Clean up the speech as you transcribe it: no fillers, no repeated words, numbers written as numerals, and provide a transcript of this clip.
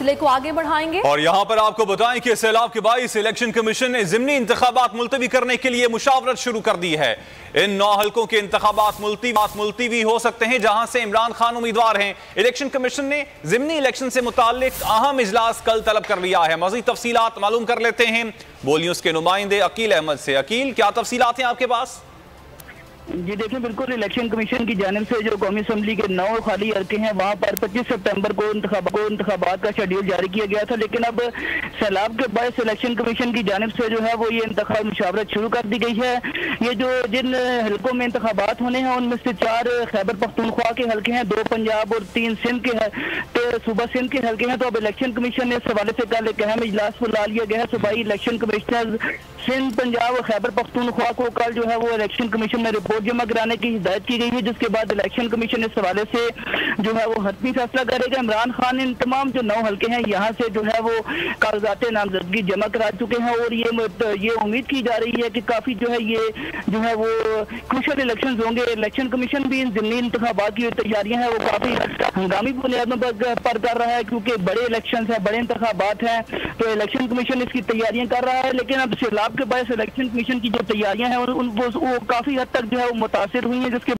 सिलसिले को आगे बढ़ाएंगे। और यहाँ पर आपको बताएं कि सैलाब के बाईस इलेक्शन कमीशन ने ज़िमनी इंतखाबात मुलतवी करने के लिए मुशावरत शुरू कर दी है। इन 9 हल्कों के इंतखाबात मुलतवी हो सकते हैं जहां से इमरान खान उम्मीदवार हैं। इलेक्शन कमीशन ने ज़िमनी इलेक्शन से मुताल्लिक अहम इजलास कल तलब कर लिया है। मज़ीद तफसीलात मालूम कर लेते हैं बोल न्यूज़ के नुमाइंदे अकील अहमद से। अकील, क्या तफसीलात हैं आपके पास? जी देखिए, बिल्कुल इलेक्शन कमीशन की जानिब से जो कौमी असम्बली के 9 खाली हल्के हैं वहां पर 25 सितंबर को इंतखाबात का शेड्यूल जारी किया गया था, लेकिन अब सैलाब के बायस इलेक्शन कमीशन की जानिब से जो है वो ये इंतखाब मुशावरत शुरू कर दी गई है। ये जो जिन हल्कों में इंतखाबात होने हैं उनमें से 4 खैबर पख्तूनख्वा के हल्के हैं, 2 पंजाब और 3 सिंध के हैं, तो सूबा सिंध के हल्के हैं। तो अब इलेक्शन कमीशन ने इस हवाले से कल एक अहम इजलास बुला लिया गया है। सूबाई इलेक्शन कमिश्नर सिंध, पंजाब और खैबर पख्तूनख्वा को कल जो है वो इलेक्शन कमीशन में रिपोर्ट जमा कराने की हिदायत की गई है, जिसके बाद इलेक्शन कमीशन इस हवाले से जो है वो हतमी फैसला करेगा। इमरान खान इन तमाम जो 9 हल्के हैं यहाँ से जो है वो कागजात नामजदगी जमा करा चुके हैं और ये उम्मीद की जा रही है कि काफी जो है ये जो है वो क्रूशल इलेक्शन होंगे। इलेक्शन कमीशन भी इन ज़िमनी इंतखाबात की तैयारियां हैं वो काफी हंगामी बुनियादों पर कर रहा है, क्योंकि बड़े इलेक्शन है, बड़े इंतखाबात हैं, तो इलेक्शन कमीशन इसकी तैयारियां कर रहा है। लेकिन अब सैलाब के बायस इलेक्शन कमीशन की जो तैयारियां हैं वो काफी हद तक जो है वो मुतासिर हुई है, जिसके